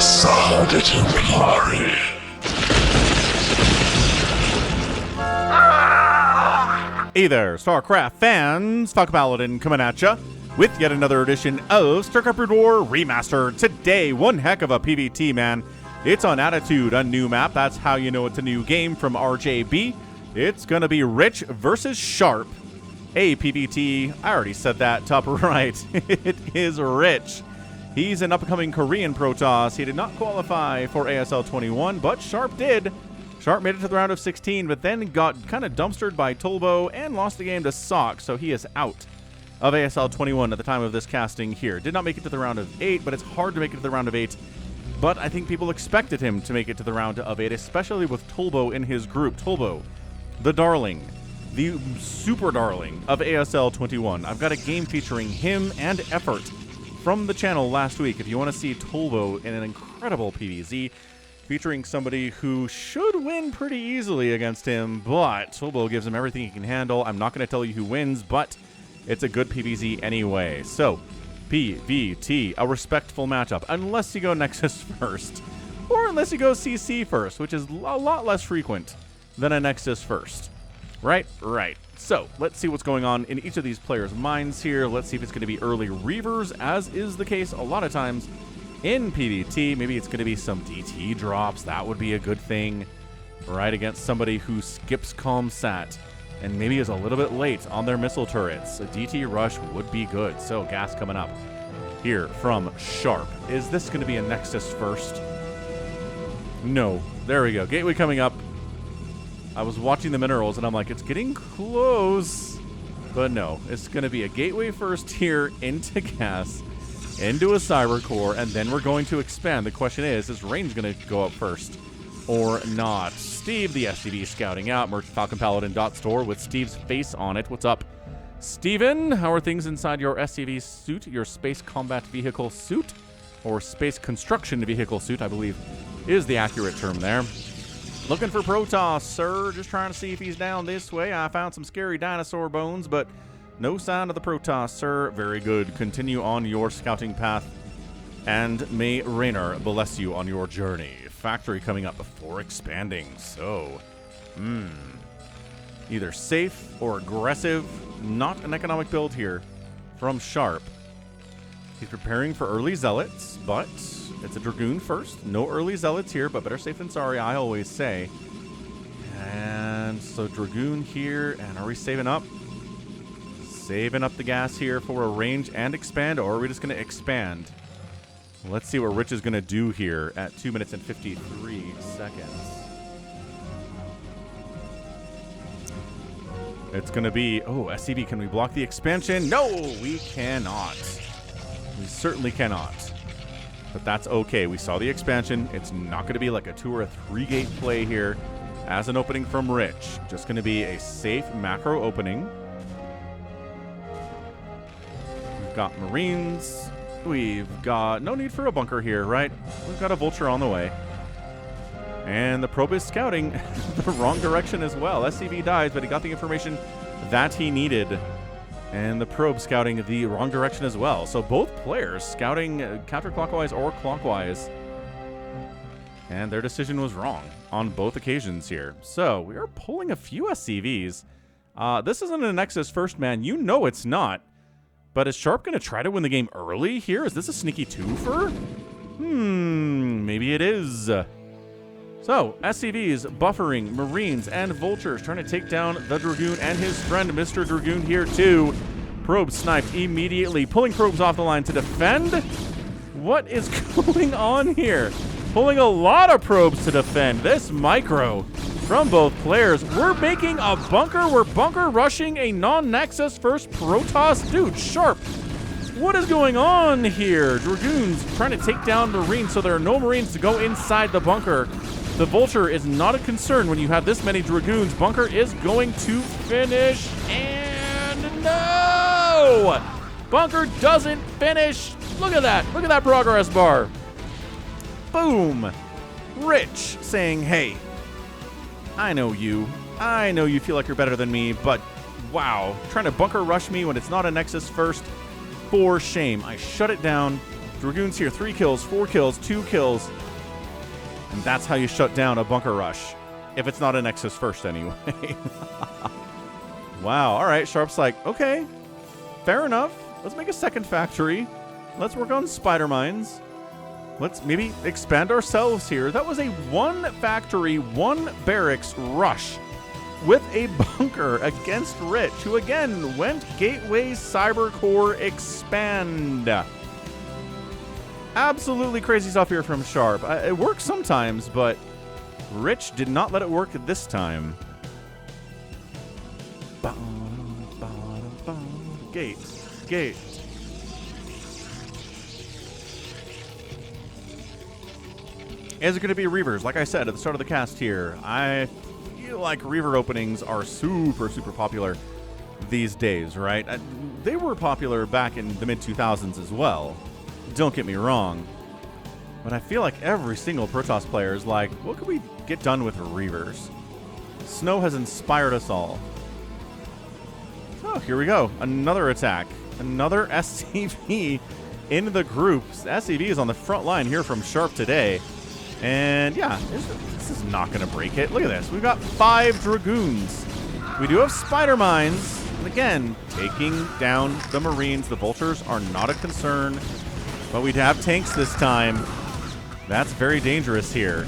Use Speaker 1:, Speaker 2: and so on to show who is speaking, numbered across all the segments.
Speaker 1: facade Templari.
Speaker 2: Hey there, StarCraft fans! Falcon Paladin coming at ya with yet another edition of StarCraft Brood War Remastered. Today, one heck of a PvT, man. It's on Attitude, a new map. That's how you know it's a new game from RJB. It's gonna be Rich versus Sharp. Hey, PvT, I already said that top right. It is Rich. He's an upcoming Korean Protoss. He did not qualify for ASL 21, but Sharp did. Sharp made it to the round of 16, but then got kind of dumpstered by Tolbo and lost the game to Sock, so he is out of ASL 21 at the time of this casting here. Did not make it to the round of 8, but it's hard to make it to the round of 8. But I think people expected him to make it to the round of 8, especially with Tolbo in his group. Tolbo, the darling, the super darling of ASL 21. I've got a game featuring him and Effort from the channel last week. If you want to see Tolbo in an incredible PvZ, featuring somebody who should win pretty easily against him, but Tolbo gives him everything he can handle. I'm not going to tell you who wins, but it's a good PvZ anyway. So, PvT, a respectful matchup, unless you go Nexus first, or unless you go CC first, which is a lot less frequent than a Nexus first. Right? Right. So, let's see what's going on in each of these players' minds here. Let's see if it's going to be early Reavers, as is the case a lot of times in PvT. Maybe it's going to be some DT drops. That would be a good thing, right, against somebody who skips ComSat and maybe is a little bit late on their missile turrets. A DT rush would be good. So, gas coming up here from Sharp. Is this going to be a Nexus first? No. There we go. Gateway coming up. I was watching the minerals, and I'm like, it's getting close. But no, it's going to be a gateway first here into gas, into a cyber core, and then we're going to expand. The question is range going to go up first or not? Steve, the SCV scouting out. MerchantFalconPaladin.store with Steve's face on it. What's up, Steven? How are things inside your SCV suit, your space combat vehicle suit, or space construction vehicle suit, I believe is the accurate term there. Looking for Protoss, sir. Just trying to see if he's down this way. I found some scary dinosaur bones, but no sign of the Protoss, sir. Very good. Continue on your scouting path, and may Raynor bless you on your journey. Factory coming up before expanding. So, either safe or aggressive. Not an economic build here from Sharp. He's preparing for early Zealots, but it's a Dragoon first. No early Zealots here, but better safe than sorry, I always say. And so Dragoon here, and are we saving up? Saving up the gas here for a range and expand, or are we just going to expand? Let's see what Rich is going to do here at 2 minutes and 53 seconds. It's going to be, oh, SCV, can we block the expansion? No, we cannot. We certainly cannot. But that's okay. We saw the expansion. It's not going to be like a 2 or a 3 gate play here as an opening from Rich. Just going to be a safe macro opening. We've got Marines. We've got no need for a bunker here, right? We've got a Vulture on the way. And the probe is scouting the wrong direction as well. SCV dies, but he got the information that he needed. And the probe scouting the wrong direction as well. So both players scouting counterclockwise or clockwise. And their decision was wrong on both occasions here. So we are pulling a few SCVs. This isn't a Nexus first, man. You know it's not. But is Sharp going to try to win the game early here? Is this a sneaky twofer? Maybe it is. So, SCVs buffering Marines and Vultures, trying to take down the Dragoon and his friend, Mr. Dragoon, here too. Probe sniped immediately, pulling probes off the line to defend. What is going on here? Pulling a lot of probes to defend. This micro from both players. We're making a bunker. We're bunker rushing a non-Nexus first Protoss. Dude, Sharp. What is going on here? Dragoons trying to take down Marines, so there are no Marines to go inside the bunker. The Vulture is not a concern when you have this many Dragoons. Bunker is going to finish, and no! Bunker doesn't finish. Look at that. Look at that progress bar. Boom. Rich saying, hey, I know you. I know you feel like you're better than me, but wow. Trying to bunker rush me when it's not a Nexus first. For shame. I shut it down Dragoons here, 3 kills, 4 kills, 2 kills. And that's how you shut down a bunker rush. If it's not a Nexus first anyway. Wow, all right, Sharp's like, okay, fair enough. Let's make a second factory. Let's work on spider mines. Let's maybe expand ourselves here. That was a 1 factory, 1 barracks rush with a bunker against Rich, who again went Gateway Cybercore expand. Absolutely crazy stuff here from Sharp. It works sometimes, but Rich did not let it work this time. Gate. Gate. Is it going to be Reavers? Like I said at the start of the cast here, I feel like Reaver openings are super, super popular these days, right? They were popular back in the mid-2000s as well. Don't get me wrong. But I feel like every single Protoss player is like, what could we get done with Reavers? Snow has inspired us all. Oh, here we go. Another attack. Another SCV in the group. SCV is on the front line here from Sharp today. And yeah, this is not going to break it. Look at this. We've got 5 Dragoons. We do have spider mines. And again, taking down the Marines. The Vultures are not a concern. But we'd have tanks this time. That's very dangerous here.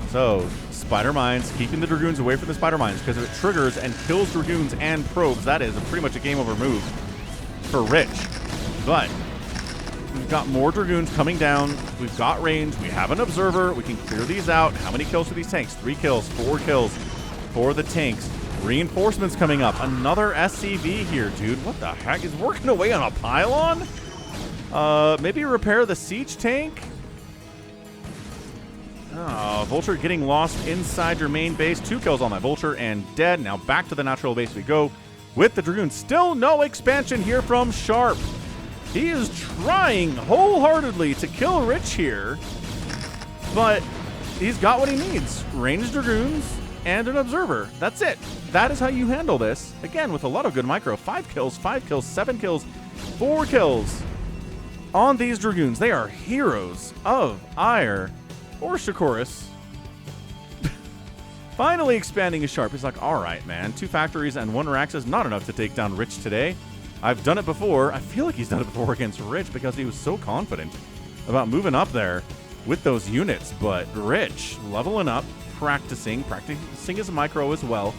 Speaker 2: So, spider mines, keeping the Dragoons away from the spider mines, because if it triggers and kills Dragoons and probes, that is pretty much a game over move for Rich. But we've got more Dragoons coming down. We've got range. We have an observer. We can clear these out. How many kills for these tanks? 3 kills, 4 kills for the tanks. Reinforcements coming up. Another SCV here, dude. What the heck? Is working away on a pylon? Maybe repair the siege tank? Oh, Vulture getting lost inside your main base. 2 kills on that Vulture and dead. Now back to the natural base we go with the Dragoons. Still no expansion here from Sharp. He is trying wholeheartedly to kill Rich here, but he's got what he needs. Ranged Dragoons and an Observer. That's it. That is how you handle this. Again, with a lot of good micro. 5 kills, 5 kills, 7 kills, 4 kills on these Dragoons. They are heroes of Ire. Or Shakuris. Finally expanding his Sharp. He's like, all right, man. 2 factories and 1 Rax is not enough to take down Rich today. I've done it before. I feel like he's done it before against Rich because he was so confident about moving up there with those units. But Rich, leveling up, practicing his micro as well.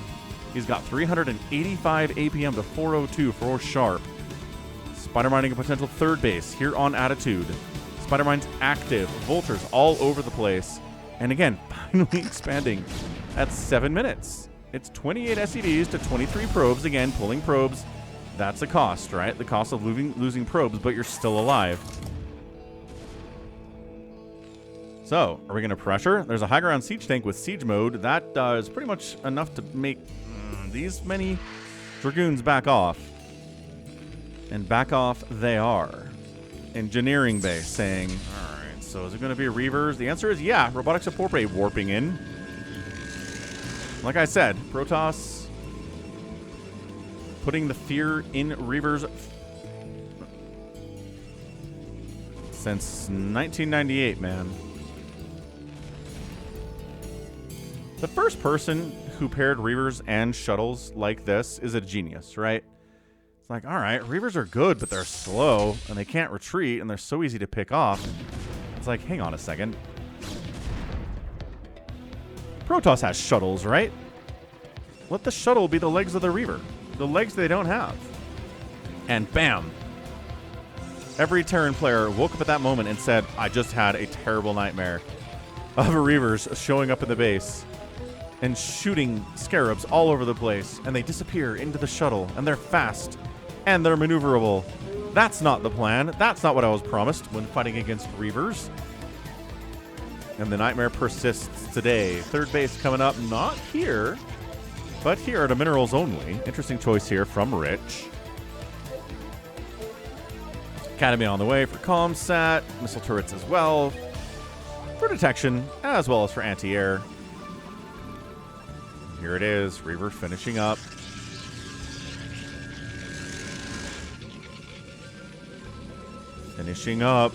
Speaker 2: He's got 385 APM to 402 for Sharp. Spider mining a potential 3rd base here on Attitude. Spider Mine's active. Vultures all over the place. And again, finally expanding at 7 minutes. It's 28 SCVs to 23 probes. Again, pulling probes. That's a cost, right? The cost of losing probes, but you're still alive. So, are we going to pressure? There's a high ground siege tank with siege mode. That is pretty much enough to make these many Dragoons back off. And back off they are. Engineering base saying, all right, so is it going to be Reavers? The answer is yeah. Robotic support ray warping in. Like I said, Protoss putting the fear in Reavers since 1998, man. The first person who paired Reavers and shuttles like this is a genius, right? It's like, all right, Reavers are good, but they're slow, and they can't retreat, and they're so easy to pick off. It's like, hang on a second. Protoss has shuttles, right? Let the shuttle be the legs of the Reaver. The legs they don't have. And bam. Every Terran player woke up at that moment and said, I just had a terrible nightmare of Reavers showing up in the base and shooting scarabs all over the place, and they disappear into the shuttle, and they're fast. And they're maneuverable. That's not the plan. That's not what I was promised when fighting against Reavers. And the nightmare persists today. 3rd base coming up, not here, but here at a Minerals Only. Interesting choice here from Rich. Academy on the way for ComSat. Missile turrets as well. For detection, as well as for anti-air. Here it is. Reaver finishing up. Finishing up.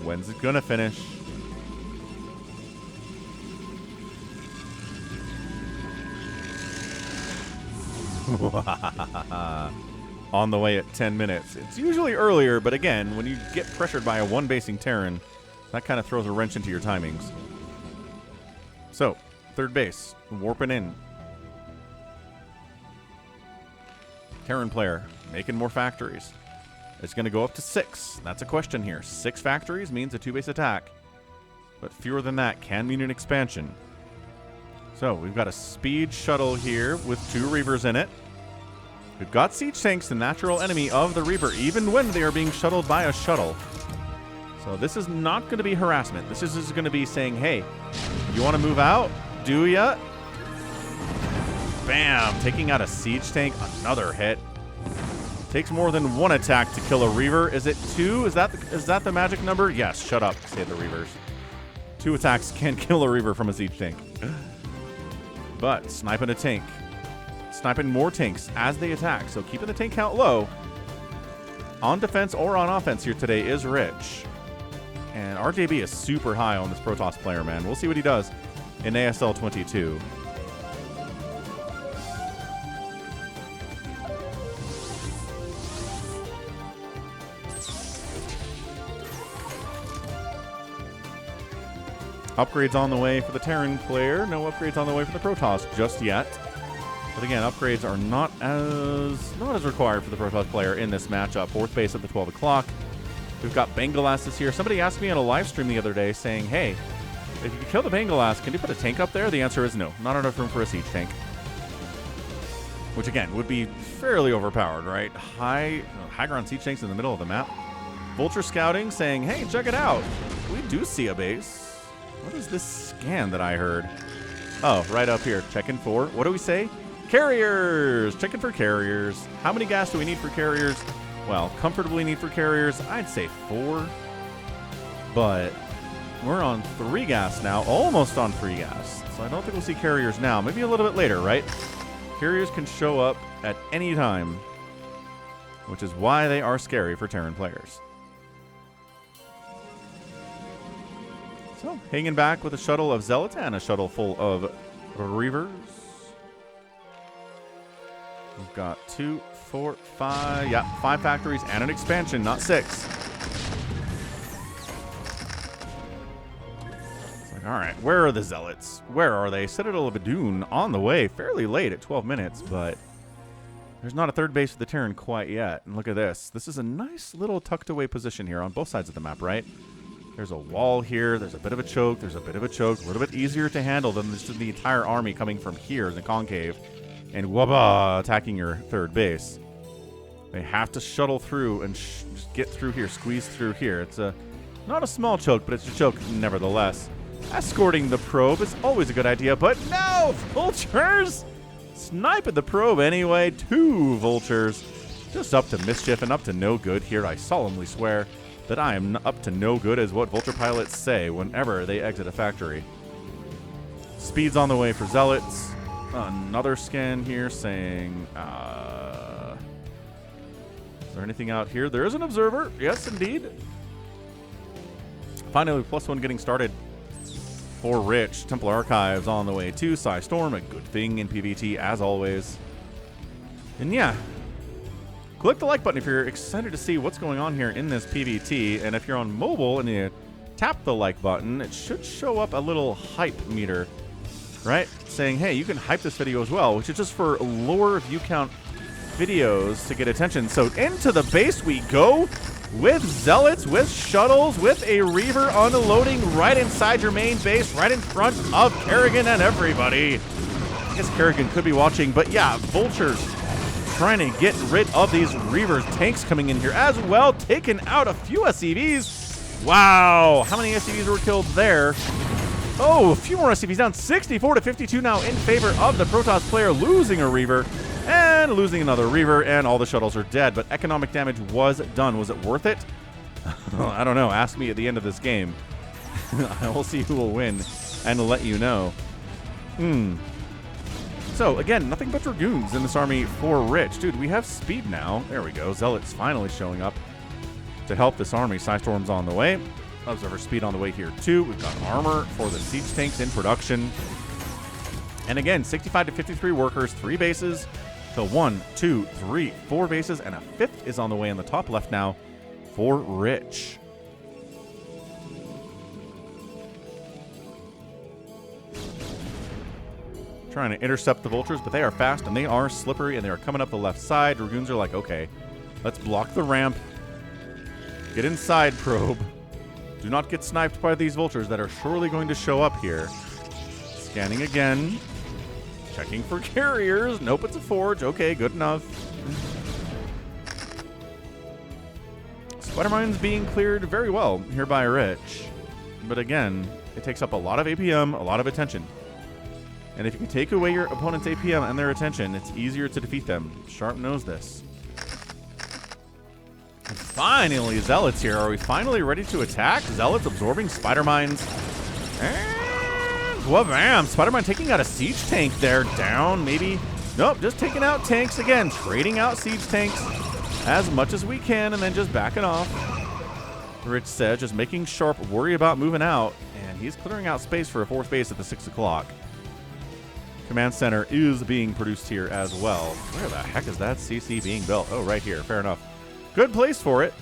Speaker 2: When's it gonna finish? On the way at 10 minutes. It's usually earlier, but again, when you get pressured by a one-basing Terran, that kind of throws a wrench into your timings. So, third base, warping in. Terran player, making more factories. It's going to go up to 6. That's a question here. 6 factories means a 2-base attack. But fewer than that can mean an expansion. So, we've got a speed shuttle here with 2 Reavers in it. We've got siege tanks, the natural enemy of the Reaver, even when they are being shuttled by a shuttle. So this is not going to be harassment. This is just going to be saying, hey, you want to move out? Do ya? Bam! Taking out a siege tank. Another hit. Takes more than 1 attack to kill a Reaver. Is it 2? Is that the magic number? Yes, shut up, say the Reavers. 2 attacks can kill a Reaver from a siege tank. But sniping a tank. Sniping more tanks as they attack, so keeping the tank count low on defense or on offense here today is rich. And RJB is super high on this Protoss player, man. We'll see what he does in ASL 22. Upgrades on the way for the Terran player. No upgrades on the way for the Protoss just yet. But again, upgrades are not as required for the Protoss player in this matchup. 4th base at the 12 o'clock. We've got Bengalasses here. Somebody asked me on a live stream the other day saying, hey, if you kill the Bengalass, can you put a tank up there? The answer is no. Not enough room for a siege tank. Which again, would be fairly overpowered, right? High ground siege tanks in the middle of the map. Vulture scouting saying, hey, check it out. We do see a base. What is this scan that I heard? Oh, right up here. Checking for, what do we say? Carriers! Checking for carriers. How many gas do we need for carriers? Well, comfortably need for carriers, I'd say 4. But we're on 3 gas now, almost on 3 gas. So I don't think we'll see carriers now. Maybe a little bit later, right? Carriers can show up at any time, which is why they are scary for Terran players. So, hanging back with a shuttle of Zealots and a shuttle full of Reavers. We've got 2, 4, 5. Yeah, 5 factories and an expansion, not 6. It's like, all right, where are the Zealots? Where are they? Citadel of Adun on the way, fairly late at 12 minutes, but there's not a 3rd base for the Terran quite yet. And look at this. This is a nice little tucked away position here on both sides of the map, right? There's a wall here. There's a bit of a choke. There's a bit of a choke. A little bit easier to handle than just the entire army coming from here in the concave and wabba attacking your 3rd base. They have to shuttle through and just get through here, squeeze through here. It's not a small choke, but it's a choke nevertheless. Escorting the probe is always a good idea, but no! Vultures! Snipe at the probe anyway. 2 vultures. Just up to mischief and up to no good here. I solemnly swear that I am up to no good as what vulture pilots say whenever they exit a factory. Speed's on the way for Zealots. Another scan here saying, is there anything out here? There is an observer. Yes, indeed. Finally, +1 getting started for Rich. Templar Archives on the way too. Storm, a good thing in PvT as always. And yeah, click the like button if you're excited to see what's going on here in this PvT. And if you're on mobile and you tap the like button, it should show up a little hype meter, right? Saying, hey, you can hype this video as well, which is just for lower view count videos to get attention. So into the base we go with Zealots, with shuttles, with a Reaver unloading right inside your main base, right in front of Kerrigan and everybody. I guess Kerrigan could be watching, but yeah, Vultures trying to get rid of these Reavers. Tanks coming in here as well, taking out a few SCVs. Wow, how many SCVs were killed there? Oh, a few more SCVs down, 64 to 52 now in favor of the Protoss player, losing a Reaver and losing another Reaver, and all the shuttles are dead, but economic damage was done. Was it worth it? I don't know. Ask me at the end of this game. We'll see who will win and let you know. So, again, nothing but Dragoons in this army for Rich. Dude, we have speed now. There we go. Zealots finally showing up to help this army. Storm's on the way. Observer speed on the way here, too. We've got armor for the siege tanks in production. And again, 65 to 53 workers, 3 bases to 1, 2, 3, 4 bases, and a 5th is on the way in the top left now for Rich. Trying to intercept the vultures, but they are fast and they are slippery and they are coming up the left side. Dragoons are like, okay, let's block the ramp. Get inside, probe. Do not get sniped by these vultures that are surely going to show up here. Scanning again. Checking for carriers. Nope, it's a forge. Okay, good enough. Spider Mine's being cleared very well here by Rich. But again, it takes up a lot of APM, a lot of attention. And if you can take away your opponent's APM and their attention, it's easier to defeat them. Sharp knows this. And finally, Zealots here. Are we finally ready to attack? Zealots absorbing Spider Mines. And wha-bam! Spider Mine taking out a siege tank there. Down, maybe. Nope, just taking out tanks again. Trading out siege tanks as much as we can and then just backing off. Rich said, just making Sharp worry about moving out. And he's clearing out space for a 4th base at the 6 o'clock. Command center is being produced here as well. Where the heck is that CC being built? Oh, right here. Fair enough. Good place for it.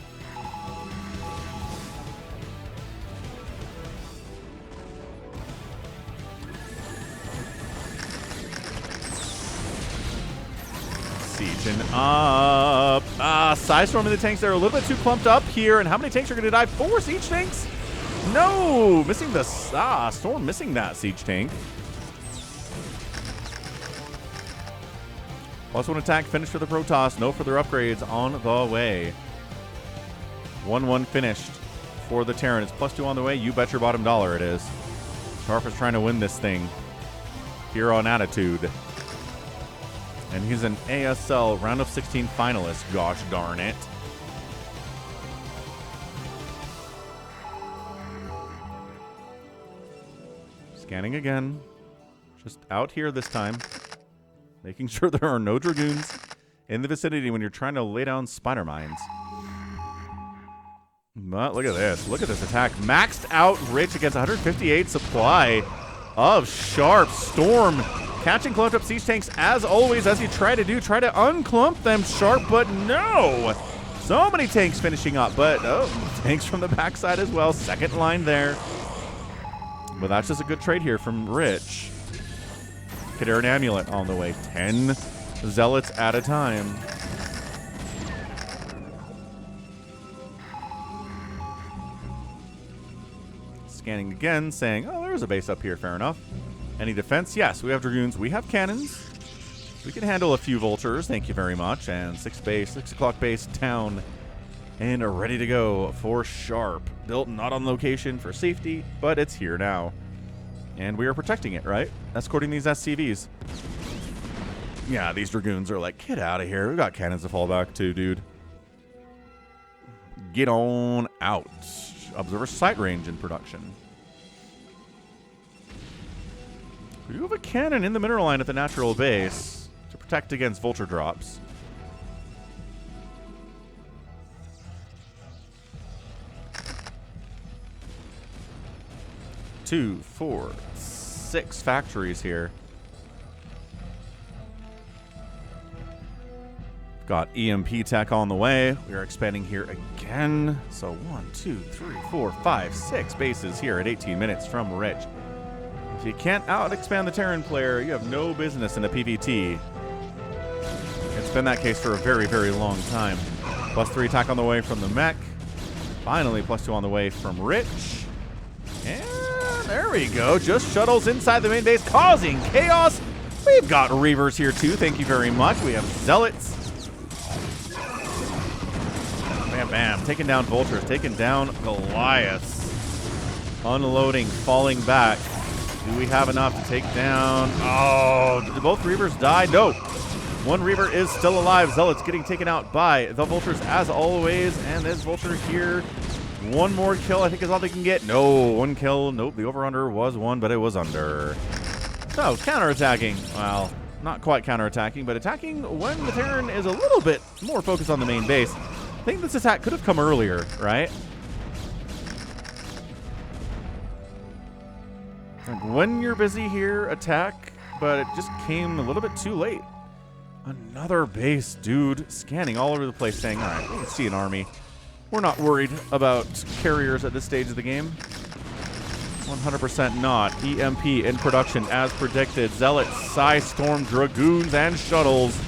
Speaker 2: Sieging up. Side storming the tanks. They're a little bit too clumped up here. And how many tanks are going to die? 4 siege tanks? No! Missing the... Storm missing that siege tank. +1 attack, finish for the Protoss. No further upgrades on the way. 1-1 finished for the Terran. It's +2 on the way. You bet your bottom dollar it is. Sharp is trying to win this thing here on Attitude. And he's an ASL round of 16 finalist. Gosh darn it. Scanning again. Just out here this time. Making sure there are no Dragoons in the vicinity when you're trying to lay down Spider Mines. But look at this. Look at this attack. Maxed out Rich against 158 supply of Sharp. Storm catching clumped up siege tanks as always, as you try to unclump them, Sharp, but no! So many tanks finishing up, but tanks from the backside as well. Second line there. But that's just a good trade here from Rich. Kidder and Amulet on the way. 10 Zealots at a time. Scanning again, saying, oh, there's a base up here. Fair enough. Any defense? Yes, we have Dragoons. We have cannons. We can handle a few Vultures. Thank you very much. And 6 o'clock base down and ready to go for Sharp. Built not on location for safety, but it's here now. And we are protecting it, right? Escorting these SCVs. Yeah, these Dragoons are like, get out of here. We've got cannons to fall back to, dude. Get on out. Observer sight range in production. We do have a cannon in the mineral line at the natural base to protect against Vulture drops. Two, 4, 6 factories here. Got EMP tech on the way. We are expanding here again. So 1, 2, 3, 4, 5, 6 bases here at 18 minutes from Rich. If you can't out-expand the Terran player, you have no business in a PvT. It's been that case for a very, very long time. +3 attack on the way from the mech. Finally, +2 on the way from Rich. And there we go. Just shuttles inside the main base, causing chaos. We've got Reavers here, too. Thank you very much. We have Zealots. Bam, bam. Taking down Vultures. Taking down Goliaths. Unloading. Falling back. Do we have enough to take down? Oh, did both Reavers die? No. One Reaver is still alive. Zealots getting taken out by the Vultures as always. And this Vulture here, one more kill I think is all they can get. No, 1 kill. Nope, the over-under was 1, but it was under. So, counterattacking. Well, not quite counterattacking, but attacking when the Terran is a little bit more focused on the main base. I think this attack could have come earlier, right? Like when you're busy here, attack, but it just came a little bit too late. Another base, dude, scanning all over the place saying, all right, we can see an army. We're not worried about carriers at this stage of the game. 100% not. EMP in production as predicted. Zealots, Psystorm, Dragoons, and Shuttles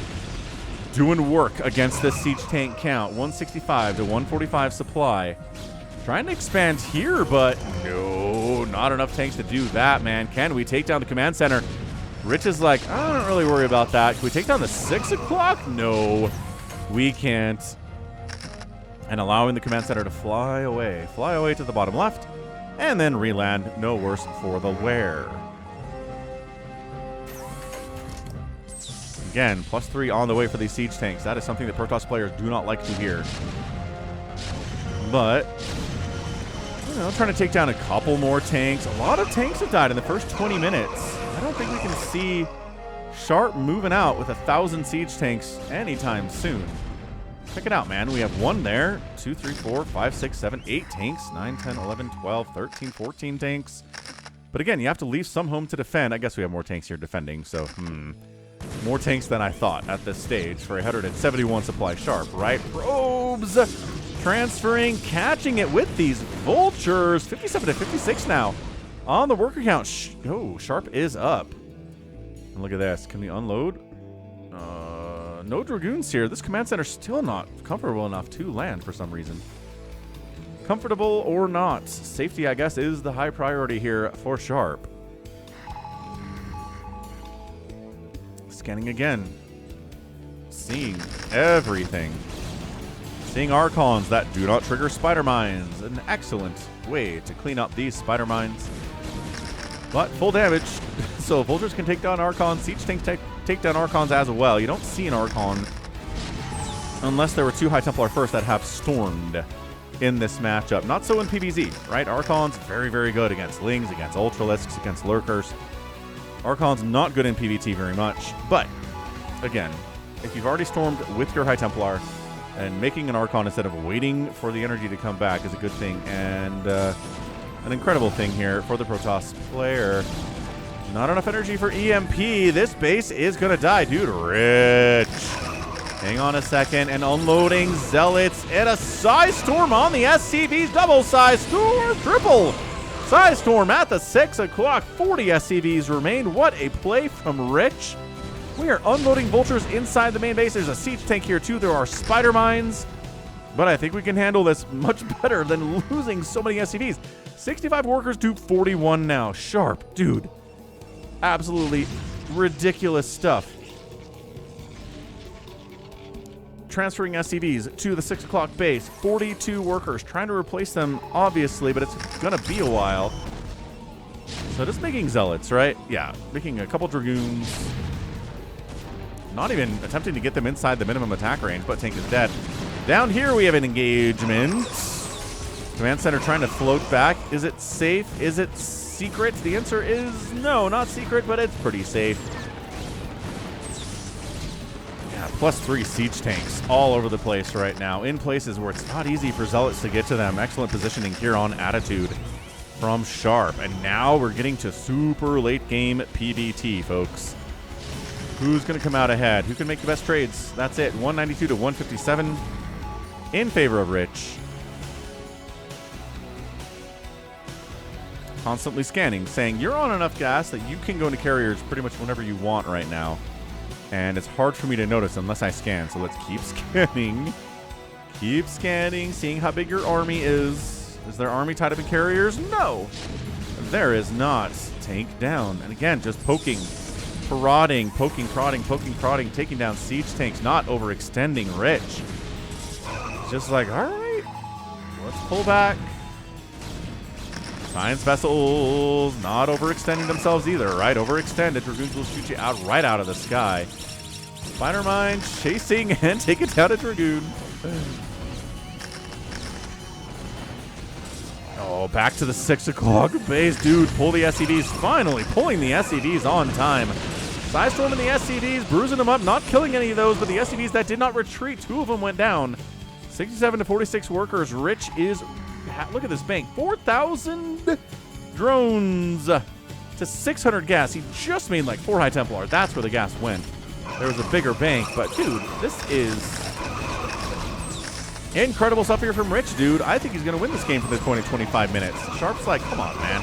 Speaker 2: doing work against this siege tank count. 165 to 145 supply. Trying to expand here, but no, not enough tanks to do that, man. Can we take down the command center? Rich is like, I don't really worry about that. Can we take down the 6 o'clock? No, we can't. And allowing the command center to fly away to the bottom left, and then re-land. No worse for the wear. Again, +3 on the way for these siege tanks. That is something that Protoss players do not like to hear. But, you know, trying to take down a couple more tanks. A lot of tanks have died in the first 20 minutes. I don't think we can see Sharp moving out with 1,000 siege tanks anytime soon. Check it out, man. We have 1 there, 2, 3, 4, 5, 6, 7, 8 tanks, 9, 10, 11, 12, 13, 14 tanks. But again, you have to leave some home to defend. I guess we have more tanks here defending, so, more tanks than I thought at this stage for 171 supply Sharp, right? Probes transferring, catching it with these vultures. 57 to 56 now on the worker count. Sharp is up. And look at this. Can we unload? No Dragoons here. This command center still not comfortable enough to land for some reason. Comfortable or not, safety, I guess, is the high priority here for Sharp. Scanning again. Seeing everything. Seeing Archons that do not trigger spider mines. An excellent way to clean up these spider mines. But full damage. So Vultures can take down Archons. Siege tanks take down Archons as well. You don't see an Archon unless there were 2 High Templar first that have stormed in this matchup. Not so in PvZ, right? Archons very, very good against Lings, against Ultralisks, against Lurkers. Archon's not good in PvT very much. But, again, if you've already stormed with your High Templar, and making an Archon instead of waiting for the energy to come back is a good thing. And an incredible thing here for the Protoss player. Not enough energy for EMP. This base is going to die. Dude, Rich. Hang on a second. And unloading Zealots and a Psystorm on the SCVs. Double Psystorm. Triple Psystorm at the 6 o'clock. 40 SCVs remain. What a play from Rich. We are unloading Vultures inside the main base. There's a siege tank here too. There are spider mines. But I think we can handle this much better than losing so many SCVs. 65 workers to 41 now. Sharp, dude. Absolutely ridiculous stuff. Transferring SCVs to the 6 o'clock base. 42 workers. Trying to replace them, obviously, but it's going to be a while. So just making Zealots, right? Yeah, making a couple Dragoons. Not even attempting to get them inside the minimum attack range, but tank is dead. Down here we have an engagement. Command center trying to float back. Is it safe? Is it secret? The answer is no, not secret, but it's pretty safe. Yeah, +3 siege tanks all over the place right now, in places where it's not easy for Zealots to get to them. Excellent positioning here on Attitude from Sharp. And now we're getting to super late game PvT, folks. Who's going to come out ahead? Who can make the best trades? That's it. 192 to 157 in favor of Rich. Constantly scanning, saying you're on enough gas that you can go into carriers pretty much whenever you want right now. And it's hard for me to notice unless I scan. So let's keep scanning. Keep scanning, seeing how big your army is. Is there army tied up in carriers? No. There is not. Tank down. And again, just poking. Prodding, poking, prodding, taking down siege tanks, not overextending Rich. Just like, all right, let's pull back. Science vessels, not overextending themselves either, right? Overextended, Dragoons will shoot you out right out of the sky. Spider mine chasing and taking down a Dragoon. Oh, back to the 6 o'clock base. Dude, pull the SCVs. Finally pulling the SCVs on time. Psystorm and the SCVs, bruising them up, not killing any of those, but the SCVs that did not retreat, 2 of them went down. 67 to 46 workers. Rich is, look at this bank, 4,000 drones. to 600 gas. He just made like 4 High Templar. That's where the gas went. There was a bigger bank, but dude, this is incredible stuff here from Rich, dude. I think he's going to win this game from this point in 25 minutes. Sharp's like, come on, man.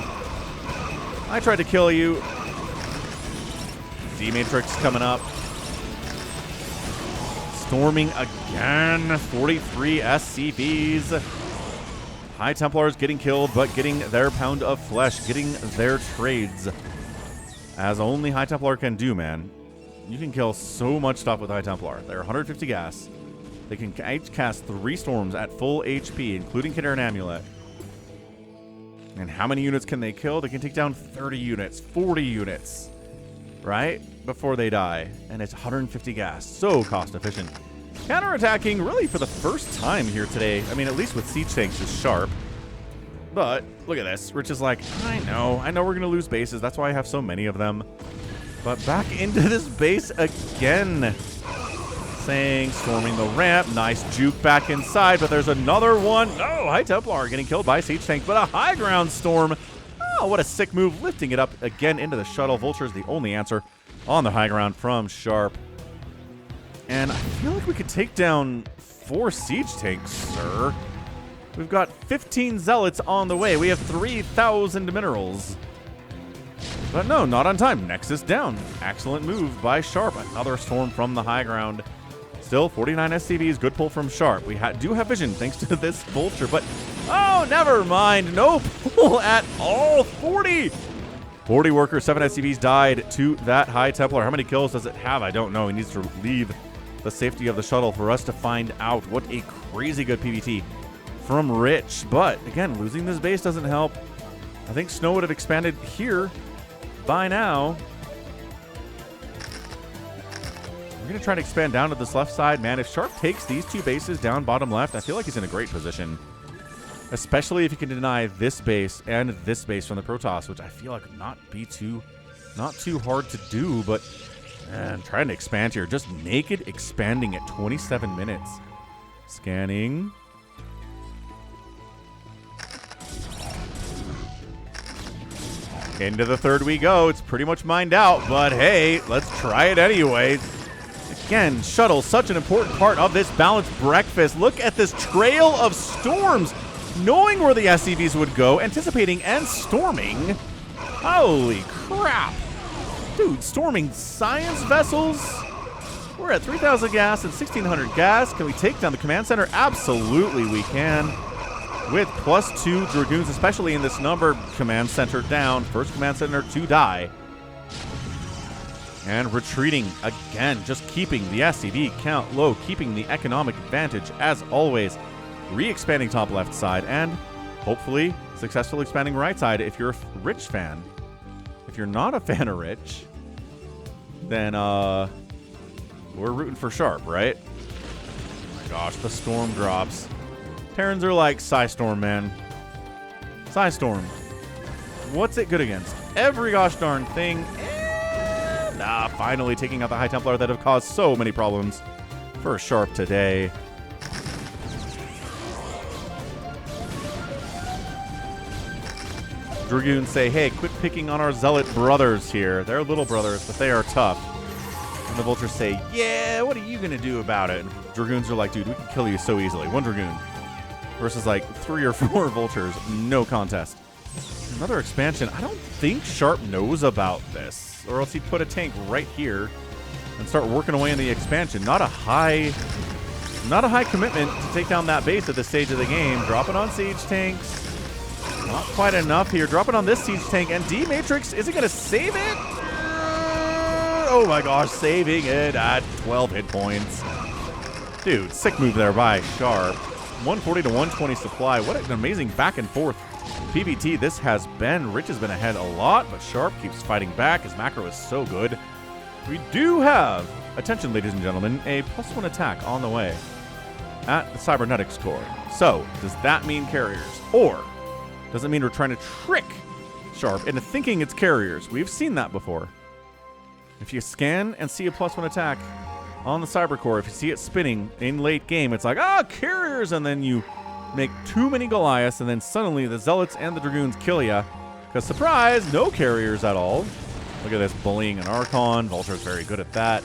Speaker 2: I tried to kill you. D-Matrix coming up. Storming again. 43 SCVs. High Templars getting killed, but getting their pound of flesh, getting their trades. As only High Templar can do, man. You can kill so much stuff with High Templar. They're 150 gas. They can each cast 3 storms at full HP, including Kinder and Amulet. And how many units can they kill? They can take down 30 units, 40 units, right? Before they die. And it's 150 gas. So cost efficient. Counterattacking really for the first time here today. I mean, at least with siege tanks is Sharp. But look at this. Rich is like, I know we're going to lose bases. That's why I have so many of them. But back into this base again. Saying, storming the ramp. Nice juke back inside, but there's another one. No, High Templar getting killed by siege tank, but a high ground storm. Oh, what a sick move. Lifting it up again into the shuttle. Vulture's the only answer on the high ground from Sharp. And I feel like we could take down 4 siege tanks, sir. We've got 15 zealots on the way. We have 3,000 minerals. But no, not on time. Nexus down. Excellent move by Sharp. Another storm from the high ground. Still 49 SCVs. Good pull from Sharp. We do have vision thanks to this Vulture, but oh, never mind. No pull at all. 40 workers, 7 SCVs died to that High Templar. How many kills does it have? I don't know. He needs to leave the safety of the shuttle for us to find out. What a crazy good PvT from Rich. But again, losing this base doesn't help. I think Snow would have expanded here by now. We're going to try to expand down to this left side. Man, if Sharp takes these 2 bases down bottom left, I feel like he's in a great position. Especially if he can deny this base and this base from the Protoss, which I feel like not too hard to do, but man, trying to expand here. Just naked expanding at 27 minutes. Scanning. Into the third we go. It's pretty much mined out, but hey, let's try it anyway. Again, shuttle, such an important part of this balanced breakfast. Look at this trail of storms. Knowing where the SCVs would go, anticipating and storming. Holy crap. Dude, storming science vessels. We're at 3,000 gas and 1,600 gas. Can we take down the command center? Absolutely we can. With +2 Dragoons, especially in this number. Command center down. First command center to die. And retreating again, just keeping the SCV count low, keeping the economic advantage as always. Re-expanding top left side, and hopefully successfully expanding right side if you're a Rich fan. If you're not a fan of Rich, then we're rooting for Sharp, right? Oh my gosh, the storm drops. Terrans are like, Psystorm, man. Psystorm. What's it good against? Every gosh darn thing. And finally taking out the High Templar that have caused so many problems for Sharp today. Dragoons say, hey, quit picking on our Zealot brothers here. They're little brothers, but they are tough. And the Vultures say, yeah, what are you going to do about it? And Dragoons are like, dude, we can kill you so easily. 1 Dragoon versus like 3 or 4 Vultures. No contest. Another expansion. I don't think Sharp knows about this. Or else he'd put a tank right here and start working away in the expansion. Not a high commitment to take down that base at this stage of the game. Dropping on siege tanks. Not quite enough here. Dropping on this siege tank. And D-Matrix, is it going to save it? Oh my gosh, saving it at 12 hit points. Dude, sick move there by Sharp. 140 to 120 supply. What an amazing back and forth PvT this has been. Rich has been ahead a lot, but Sharp keeps fighting back. His macro is so good. We do have, attention ladies and gentlemen, a +1 attack on the way at the Cybernetics Core. So, does that mean carriers? Or does it mean we're trying to trick Sharp into thinking it's carriers? We've seen that before. If you scan and see a +1 attack on the Cyber Core, if you see it spinning in late game, it's like, carriers, and then you make too many Goliaths, and then suddenly the Zealots and the Dragoons kill ya. Because, surprise, no carriers at all. Look at this, bullying an Archon. Vulture's very good at that.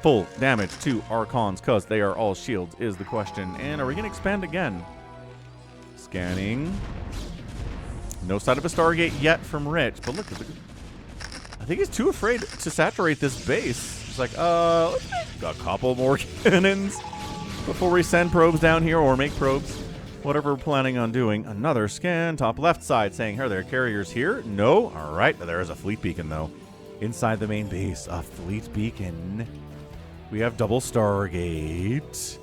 Speaker 2: Full damage to Archons because they are all shields is the question. And are we going to expand again? Scanning. No sign of a Stargate yet from Rich. But look, I think he's too afraid to saturate this base. He's like, let's make a couple more cannons before we send probes down here or make probes. Whatever we're planning on doing. Another scan. Top left side saying, here, there are carriers here. No. All right. There is a fleet beacon, though. Inside the main base, a fleet beacon. We have double Stargate.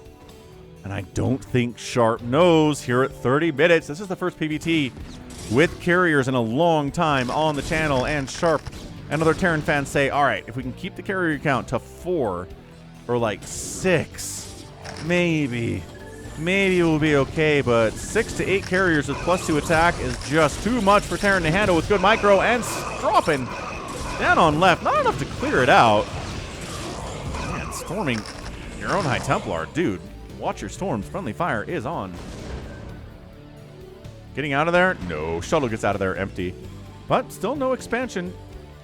Speaker 2: And I don't think Sharp knows here at 30 minutes. This is the first PvT with carriers in a long time on the channel. And Sharp and other Terran fans say, all right, if we can keep the carrier count to 4 or like 6, maybe we'll be okay. But 6 to 8 carriers with +2 attack is just too much for Terran to handle with good micro and dropping down on left. Not enough to clear it out. Man, storming your own High Templar. Dude, watch your storms. Friendly fire is on. Getting out of there? No. Shuttle gets out of there empty. But still no expansion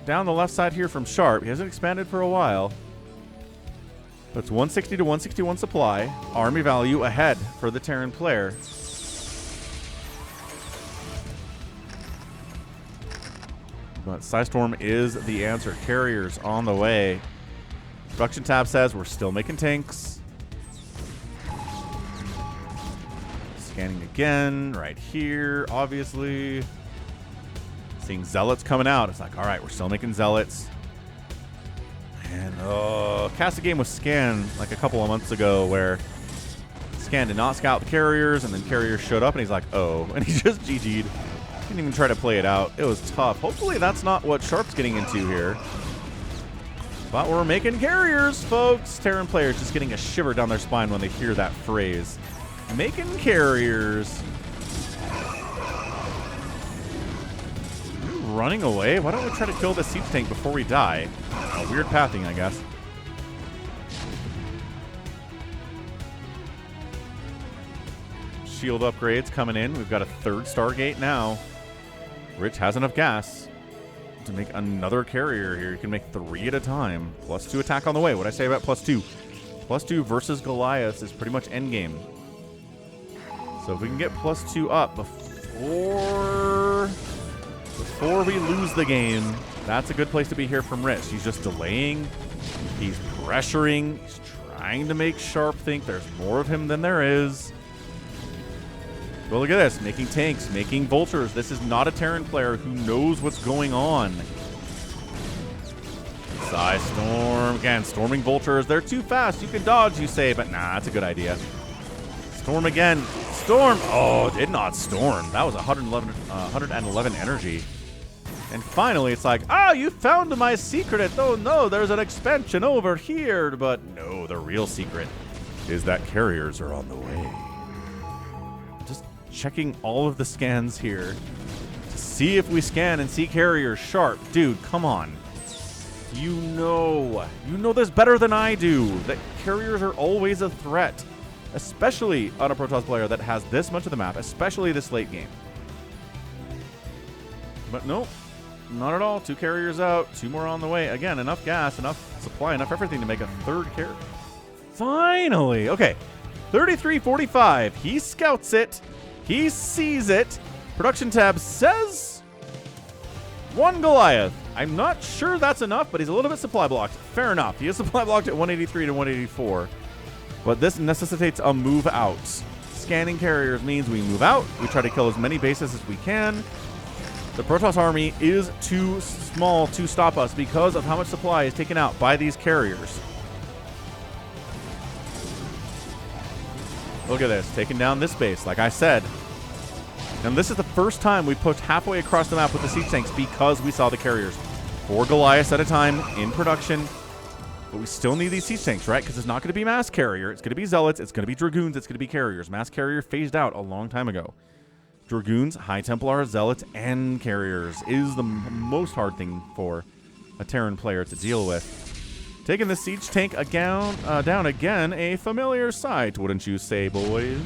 Speaker 2: down the left side here from Sharp. He hasn't expanded for a while. But it's 160 to 161 supply. Army value ahead for the Terran player. But Psystorm is the answer. Carriers on the way. Production tab says we're still making tanks. Scanning again, right here, obviously. Seeing Zealots coming out. It's like, all right, we're still making Zealots. And cast a game with Scan like a couple of months ago where Scan did not scout the carriers, and then carriers showed up, and he's like, oh, and he just GG'd. Didn't even try to play it out. It was tough. Hopefully that's not what Sharp's getting into here. But we're making carriers, folks. Terran players just getting a shiver down their spine when they hear that phrase. Making carriers. Are you running away? Why don't we try to kill the siege tank before we die? Weird pathing, I guess. Shield upgrades coming in. We've got a 3rd Stargate now. Rich has enough gas to make another carrier here. You can make 3 at a time. +2 attack on the way. What'd I say about +2? +2 versus Goliath is pretty much endgame. So if we can get +2 up before we lose the game, that's a good place to be here from Rich. He's just delaying. He's pressuring. He's trying to make Sharp think there's more of him than there is. Well, look at this. Making tanks, making vultures. This is not a Terran player who knows what's going on. Psystorm. Again, storming vultures. They're too fast. You can dodge, you say, but nah, that's a good idea. Storm again. Storm. Oh, did not storm. That was 111 energy. And finally, it's like, oh, you found my secret. Oh, no, there's an expansion over here. But no, the real secret is that carriers are on the way. Just checking all of the scans here to see if we scan and see carriers. Sharp. Dude, come on. You know this better than I do. That carriers are always a threat, especially on a Protoss player that has this much of the map, especially this late game. But nope. Not at all. 2 carriers out. 2 more on the way. Again, enough gas, enough supply, enough everything to make a 3rd carrier. Finally. Okay. 33-45. He scouts it. He sees it. Production tab says 1 Goliath. I'm not sure that's enough, but he's a little bit supply blocked. Fair enough. He is supply blocked at 183 to 184. But this necessitates a move out. Scanning carriers means we move out. We try to kill as many bases as we can. The Protoss army is too small to stop us because of how much supply is taken out by these carriers. Look at this, taking down this base, like I said. And this is the first time we pushed halfway across the map with the siege tanks because we saw the carriers. 4 Goliaths at a time in production. But we still need these siege tanks, right? Because it's not going to be mass carrier. It's going to be zealots. It's going to be dragoons. It's going to be carriers. Mass carrier phased out a long time ago. Dragoons, High Templar, Zealots, and Carriers is the most hard thing for a Terran player to deal with. Taking the siege tank down again, a familiar sight, wouldn't you say, boys?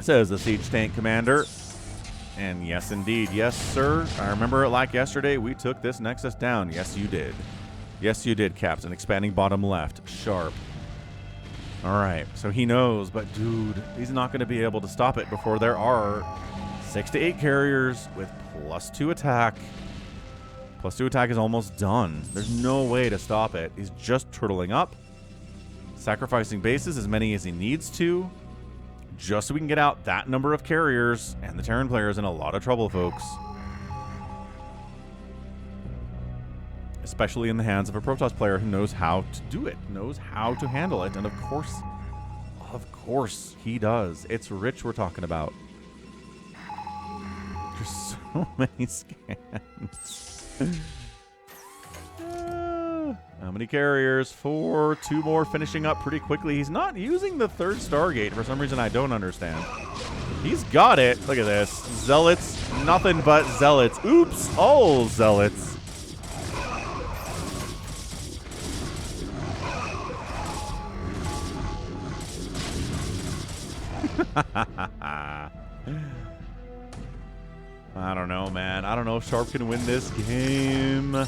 Speaker 2: Says the siege tank commander. And yes, indeed. Yes, sir. I remember it like yesterday. We took this Nexus down. Yes, you did. Yes, you did, Captain. Expanding bottom left. Sharp. All right. So he knows, but dude, he's not going to be able to stop it before there are 6 to 8 carriers with +2 attack. +2 attack is almost done. There's no way to stop it. He's just turtling up, sacrificing bases as many as he needs to, just so we can get out that number of carriers, and the Terran player's in a lot of trouble, folks. Especially in the hands of a Protoss player who knows how to do it, knows how to handle it, and of course he does. It's Rich we're talking about. There's so many scans. How many carriers? 4. 2 more finishing up pretty quickly. He's not using the 3rd Stargate for some reason I don't understand. He's got it. Look at this. Zealots. Nothing but Zealots. Oops. All Zealots. I don't know, man. I don't know if Sharp can win this game.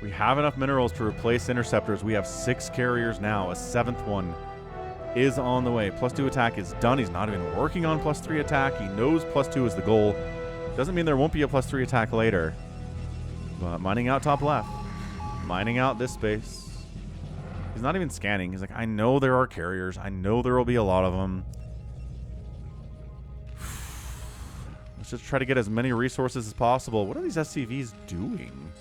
Speaker 2: We have enough minerals to replace interceptors. We have 6 carriers now. A 7th one is on the way. +2 attack is done. He's not even working on +3 attack. He knows +2 is the goal. Doesn't mean there won't be a +3 attack later. But mining out top left. Mining out this space. He's not even scanning. He's like, I know there are carriers. I know there will be a lot of them. Let's just try to get as many resources as possible. What are these SCVs doing?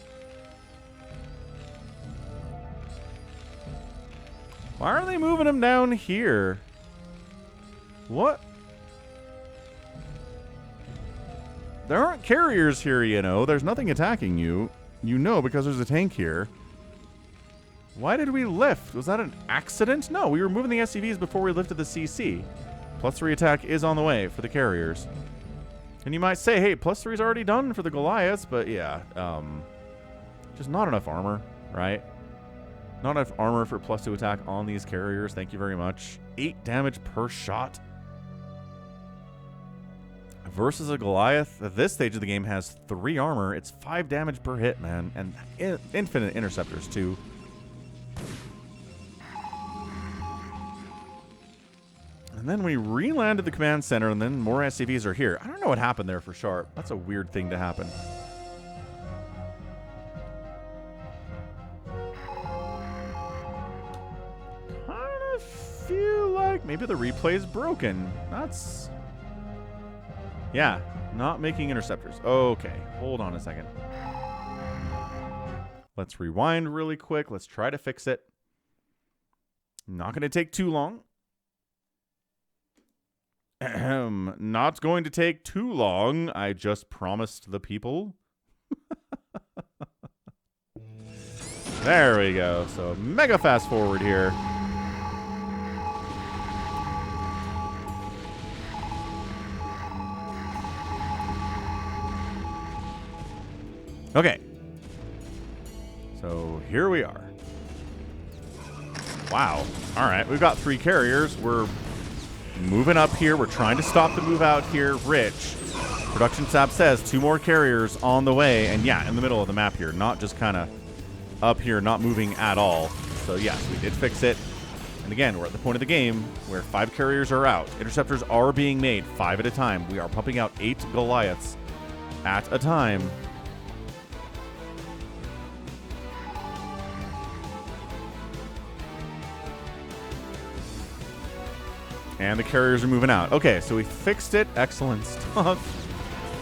Speaker 2: Why are they moving them down here? What? There aren't carriers here, you know. There's nothing attacking you. You know, because there's a tank here. Why did we lift? Was that an accident? No, we were moving the SCVs before we lifted the CC. +3 attack is on the way for the carriers. And you might say, hey, +3 is already done for the Goliaths, but yeah, just not enough armor, right? Not enough armor for +2 attack on these carriers. Thank you very much. 8 damage per shot. Versus a Goliath, at this stage of the game, has 3 armor. It's 5 damage per hit, man. And infinite interceptors, too. And then we re-landed the command center, and then more SCVs are here. I don't know what happened there for Sharp. That's a weird thing to happen. Kind of feel like maybe the replay's broken. That's... yeah, not making interceptors. Okay, hold on a second. Let's rewind really quick. Let's try to fix it. Not going to take too long. Not going to take too long. I just promised the people. There we go. So mega fast forward here. Okay. So here we are. Wow. All right. We've got 3 carriers. We're moving up here. We're trying to stop the move out here. Rich. Production tab says 2 more carriers on the way. And yeah, in the middle of the map here. Not just kind of up here, not moving at all. So yes, we did fix it. And again, we're at the point of the game where 5 carriers are out. Interceptors are being made 5 at a time. We are pumping out 8 Goliaths at a time. And the carriers are moving out. Okay, so we fixed it. Excellent stuff.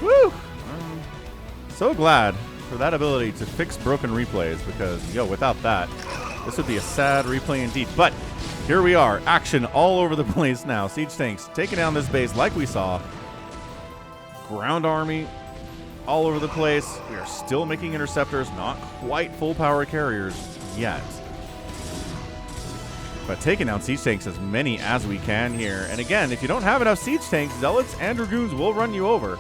Speaker 2: Woo! I'm so glad for that ability to fix broken replays because, yo, without that, this would be a sad replay indeed. But here we are. Action all over the place now. Siege tanks taking down this base like we saw. Ground army all over the place. We are still making interceptors. Not quite full power carriers yet. But taking down siege tanks as many as we can here. And again, if you don't have enough siege tanks, zealots and dragoons will run you over.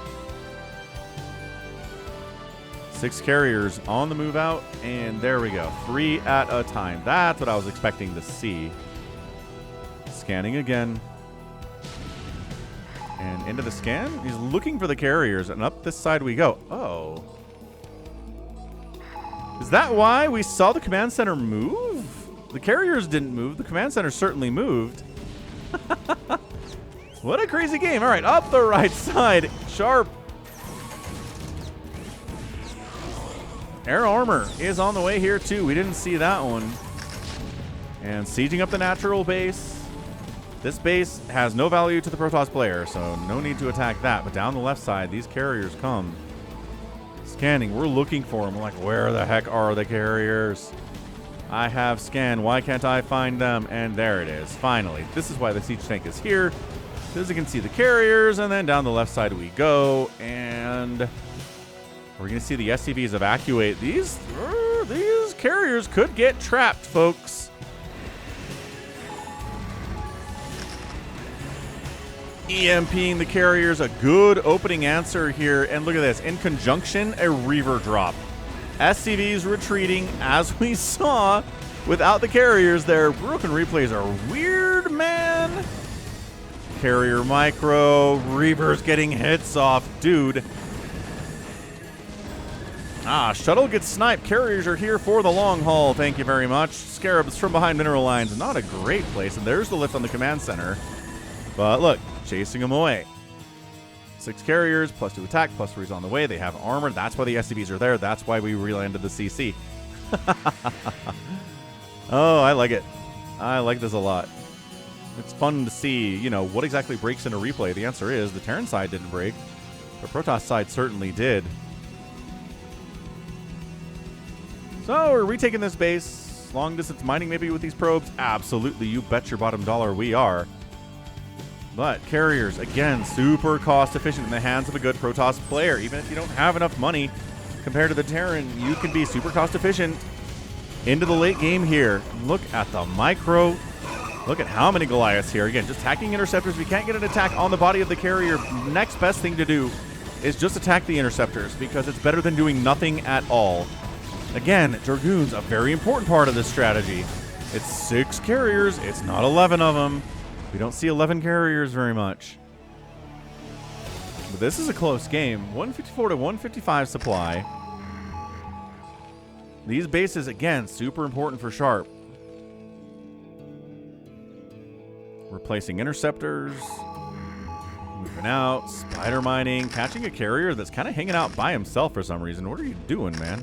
Speaker 2: 6 carriers on the move out, and there we go. 3 at a time. That's what I was expecting to see. Scanning again. And into the scan. He's looking for the carriers, and up this side we go. Oh. Is that why we saw the command center move? The carriers didn't move. The command center certainly moved. What a crazy game. All right, up the right side. Sharp. Air armor is on the way here, too. We didn't see that one. And sieging up the natural base. This base has no value to the Protoss player, so no need to attack that. But down the left side, these carriers come. Scanning. We're looking for them. We're like, where the heck are the carriers? I have scanned. Why can't I find them? And there it is. Finally. This is why the siege tank is here. As you can see the carriers, and then down the left side we go. And we're going to see the SCVs evacuate. These carriers could get trapped, folks. EMPing the carriers, a good opening answer here. And look at this. In conjunction, a Reaver drop. SCVs retreating, as we saw, without the carriers there. Broken replays are weird, man. Carrier micro. Reavers getting hits off. Dude. Shuttle gets sniped. Carriers are here for the long haul. Thank you very much. Scarabs from behind mineral lines. Not a great place. And there's the lift on the command center. But look. Chasing them away. 6 carriers, +2 attack, +3's on the way. They have armor. That's why the SCVs are there. That's why we relanded the CC. Oh, I like it. I like this a lot. It's fun to see, you know, what exactly breaks in a replay. The answer is the Terran side didn't break. The Protoss side certainly did. So we're retaking this base. Long distance mining maybe with these probes. Absolutely. You bet your bottom dollar we are. But carriers, again, super cost efficient in the hands of a good Protoss player. Even if you don't have enough money compared to the Terran, you can be super cost efficient into the late game here. Look at the micro. Look at how many Goliaths here. Again, just attacking interceptors. We can't get an attack on the body of the carrier. Next best thing to do is just attack the interceptors because it's better than doing nothing at all. Again, Dragoons, a very important part of this strategy. It's 6 carriers. It's not 11 of them. We don't see 11 carriers very much. But this is a close game. 154 to 155 supply. These bases, again, super important for Sharp. Replacing interceptors. Moving out. Spider mining. Catching a carrier that's kind of hanging out by himself for some reason. What are you doing, man?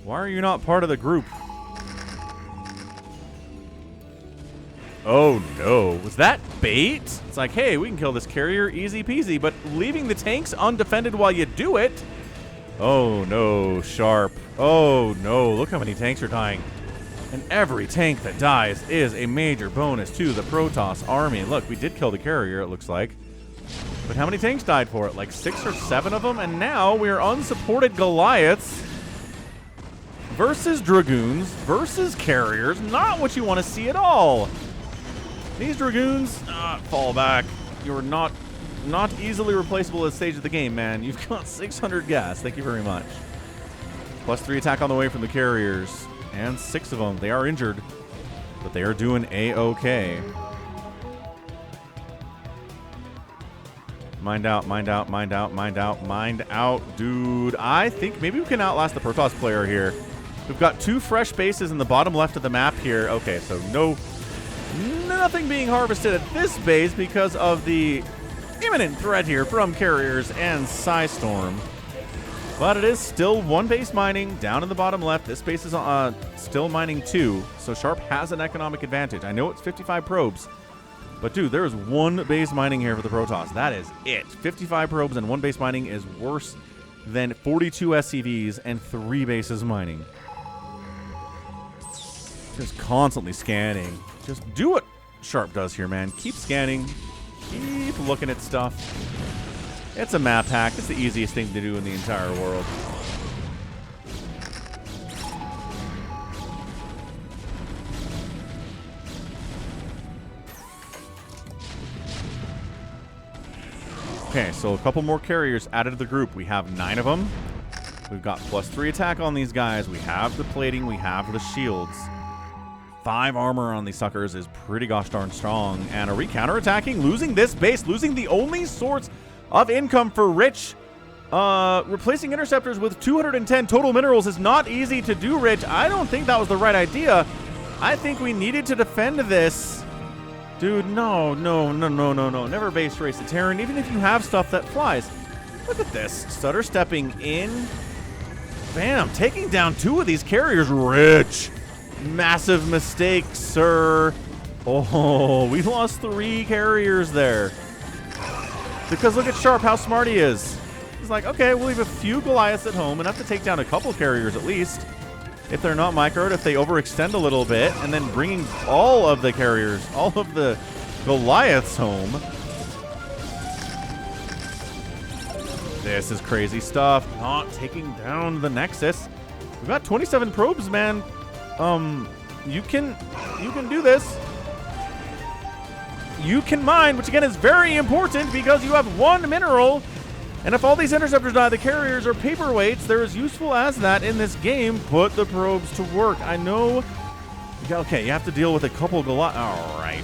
Speaker 2: Why are you not part of the group? Oh no, was that bait? It's like, hey, we can kill this carrier easy peasy, but leaving the tanks undefended while you do it? Oh no, Sharp. Oh no, look how many tanks are dying. And every tank that dies is a major bonus to the Protoss army. Look, we did kill the carrier, it looks like. But how many tanks died for it? Like 6 or 7 of them? And now we are unsupported Goliaths versus Dragoons versus carriers. Not what you want to see at all. These Dragoons, fall back. You're not easily replaceable at this stage of the game, man. You've got 600 gas. Thank you very much. +3 attack on the way from the carriers. And 6 of them. They are injured, but they are doing A-okay. Mind out, mind out, mind out, mind out, mind out. Dude, I think maybe we can outlast the Protoss player here. We've got 2 fresh bases in the bottom left of the map here. Okay, so nothing being harvested at this base because of the imminent threat here from carriers and Psystorm. But it is still 1 base mining down in the bottom left. This base is still mining 2, so Sharp has an economic advantage. I know it's 55 probes, but dude, there is 1 base mining here for the Protoss. That is it. 55 probes and 1 base mining is worse than 42 SCVs and 3 bases mining. Just constantly scanning. Just do what Sharp does here, man. Keep scanning. Keep looking at stuff. It's a map hack. It's the easiest thing to do in the entire world. Okay, so a couple more carriers added to the group. We have 9 of them. We've got +3 attack on these guys. We have the plating. We have the shields. 5 armor on these suckers is pretty gosh darn strong. And are we counterattacking? Losing this base, losing the only source of income for Rich. Replacing interceptors with 210 total minerals is not easy to do, Rich. I don't think that was the right idea. I think we needed to defend this. Dude, no. Never base race the Terran, even if you have stuff that flies. Look at this. Stutter stepping in. Bam. Taking down 2 of these carriers. Rich. Massive mistake, sir. Oh, we lost 3 carriers there. Because look at Sharp, how smart he is. He's like, okay, we'll leave a few Goliaths at home, enough to take down a couple carriers at least. If they're not microed, if they overextend a little bit, and then bringing all of the carriers, all of the Goliaths home. This is crazy stuff. Not taking down the Nexus. We've got 27 probes, man. You can do this. You can mine, which again is very important because you have 1 mineral. And if all these interceptors die, the carriers are paperweights. They're as useful as that in this game. Put the probes to work. I know. Okay, you have to deal with a couple Goliath. All right.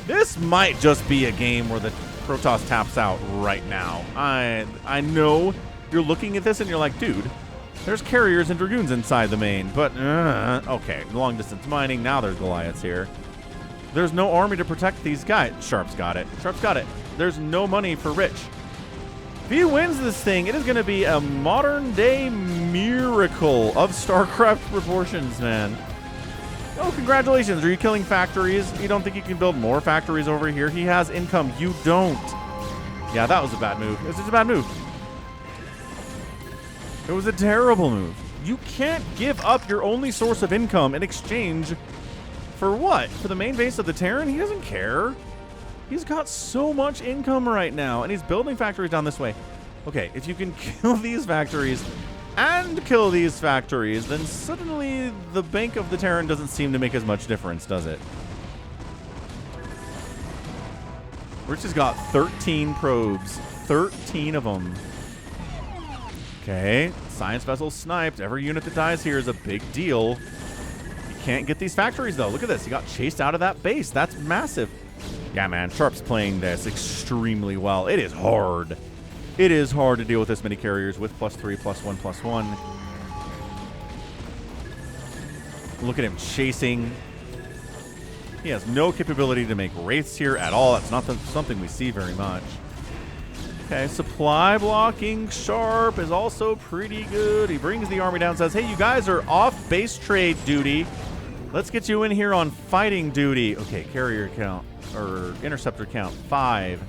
Speaker 2: This might just be a game where the Protoss taps out right now. I know you're looking at this and you're like, dude, there's carriers and Dragoons inside the main. But, okay, long distance mining. Now there's Goliaths here. There's no army to protect these guys. Sharp's got it. Sharp's got it. There's no money for Rich. If he wins this thing, it is going to be a modern-day miracle of StarCraft proportions, man. Oh, congratulations. Are you killing factories? You don't think you can build more factories over here? He has income. You don't. Yeah, that was a bad move. It was just a bad move. It was a terrible move. You can't give up your only source of income in exchange for what? For the main base of the Terran? He doesn't care. He's got so much income right now, and he's building factories down this way. Okay, if you can kill these factories and kill these factories, then suddenly the bank of the Terran doesn't seem to make as much difference, does it? Rich has got 13 probes. 13 of them. Okay, science vessel sniped. Every unit that dies here is a big deal. You can't get these factories, though. Look at this. He got chased out of that base. That's massive. Yeah, man, Sharp's playing this extremely well. It is hard. It is hard to deal with this many carriers with +3, +1, +1. Look at him chasing. He has no capability to make wraiths here at all. That's not something we see very much. Okay, supply blocking Sharp is also pretty good. He brings the army down, says, hey, you guys are off base trade duty. Let's get you in here on fighting duty. Okay, carrier count. Or interceptor count, 5,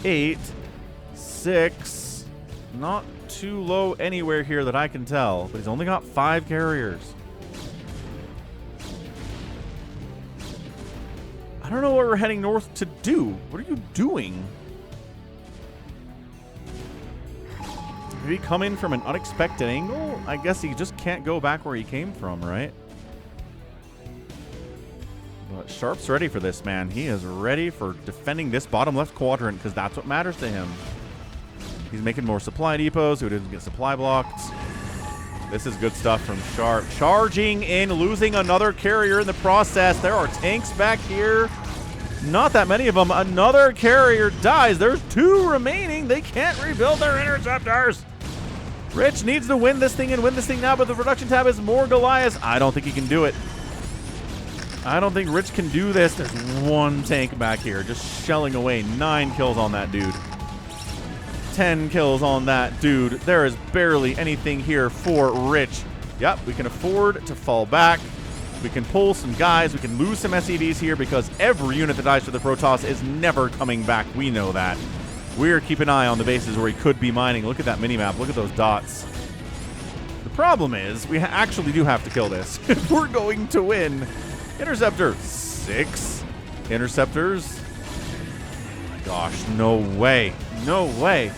Speaker 2: 8, 6. Not too low anywhere here that I can tell, but he's only got 5 carriers. I don't know what we're heading north to do. What are you doing? Did he come in from an unexpected angle? I guess he just can't go back where he came from, right? But Sharp's ready for this, man. He is ready for defending this bottom left quadrant because that's what matters to him. He's making more supply depots so he doesn't get supply blocked. This is good stuff from Sharp. Charging in, losing another carrier in the process. There are tanks back here. Not that many of them. Another carrier dies. There's 2 remaining. They can't rebuild their interceptors. Rich needs to win this thing and win this thing now, but the production tab is more Goliaths. I don't think he can do it. I don't think Rich can do this. There's 1 tank back here just shelling away. 9 kills on that dude. 10 kills on that dude. There is barely anything here for Rich. Yep, we can afford to fall back. We can pull some guys. We can lose some SEVs here because every unit that dies to the Protoss is never coming back. We know that. We're keeping an eye on the bases where he could be mining. Look at that minimap. Look at those dots. The problem is we actually do have to kill this if we're going to win. Interceptor, 6 interceptors. Oh my gosh, no way. No way.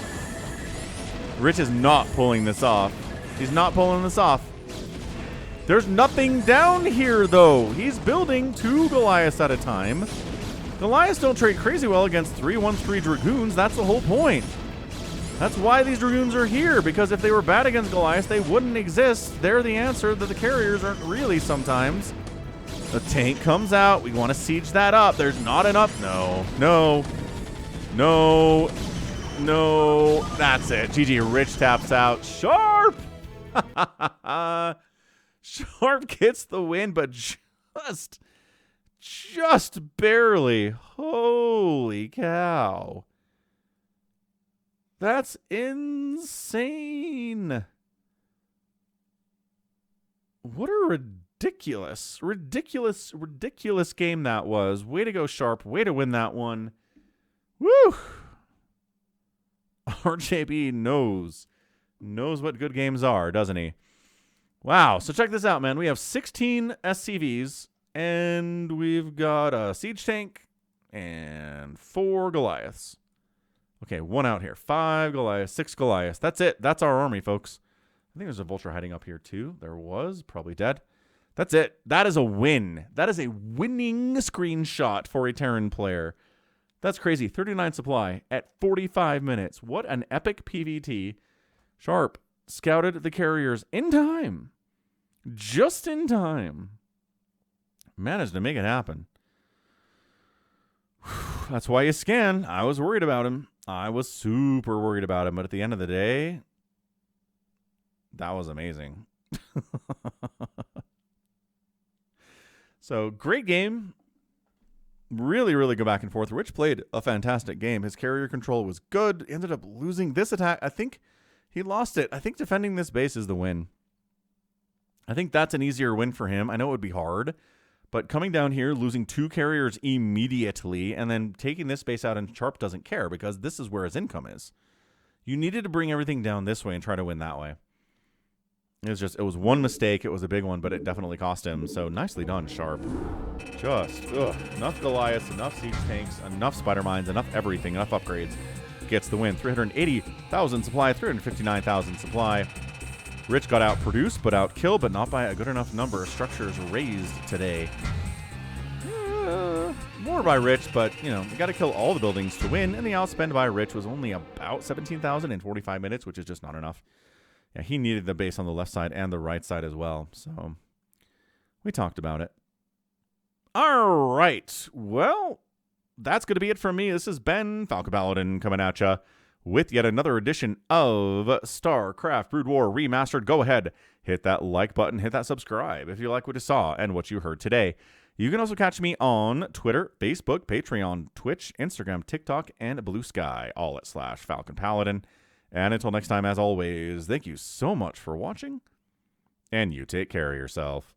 Speaker 2: Rich is not pulling this off. He's not pulling this off. There's nothing down here, though. He's building 2 Goliaths at a time. Goliaths don't trade crazy well against 3-1-3 Dragoons. That's the whole point. That's why these Dragoons are here, because if they were bad against Goliaths, they wouldn't exist. They're the answer that the carriers aren't really sometimes. The tank comes out. We want to siege that up. There's not enough. No. That's it. GG. Rich taps out. Sharp. Sharp gets the win, but just barely. Holy cow. That's insane. What a ridiculous game that was. Way to go, Sharp. Way to win that one. Woo! RJB knows what good games are, doesn't he? Wow. So check this out, man. We have 16 SCVs, and we've got a siege tank and 4 Goliaths. Okay, 1 out here. 5 Goliaths, 6 Goliaths. That's it. That's our army, folks. I think there's a vulture hiding up here, too. There was. Probably dead. That's it. That is a win. That is a winning screenshot for a Terran player. That's crazy. 39 supply at 45 minutes. What an epic PVT. Sharp scouted the carriers in time. Just in time. Managed to make it happen. That's why you scan. I was worried about him. I was super worried about him. But at the end of the day, that was amazing. So, great game. Really, really go back and forth. Rich played a fantastic game. His carrier control was good. Ended up losing this attack. I think he lost it. I think defending this base is the win. I think that's an easier win for him. I know it would be hard, but coming down here, losing 2 carriers immediately, and then taking this base out, and Sharp doesn't care because this is where his income is. You needed to bring everything down this way and try to win that way. It was one mistake. It was a big one, but it definitely cost him. So nicely done, Sharp. Enough Goliaths, enough siege tanks, enough spider mines, enough everything, enough upgrades. Gets the win. 380,000 supply, 359,000 supply. Rich got outproduced, but outkilled, but not by a good enough number of structures raised today. More by Rich, but, you got to kill all the buildings to win, and the outspend by Rich was only about 17,000 in 45 minutes, which is just not enough. Yeah, he needed the base on the left side and the right side as well, so we talked about it. All right, well, that's going to be it from me. This has been Falcon Paladin coming at you with yet another edition of StarCraft Brood War Remastered. Go ahead, hit that like button, hit that subscribe if you like what you saw and what you heard today. You can also catch me on Twitter, Facebook, Patreon, Twitch, Instagram, TikTok, and Blue Sky, all at /Falcon Paladin. And until next time, as always, thank you so much for watching, and you take care of yourself.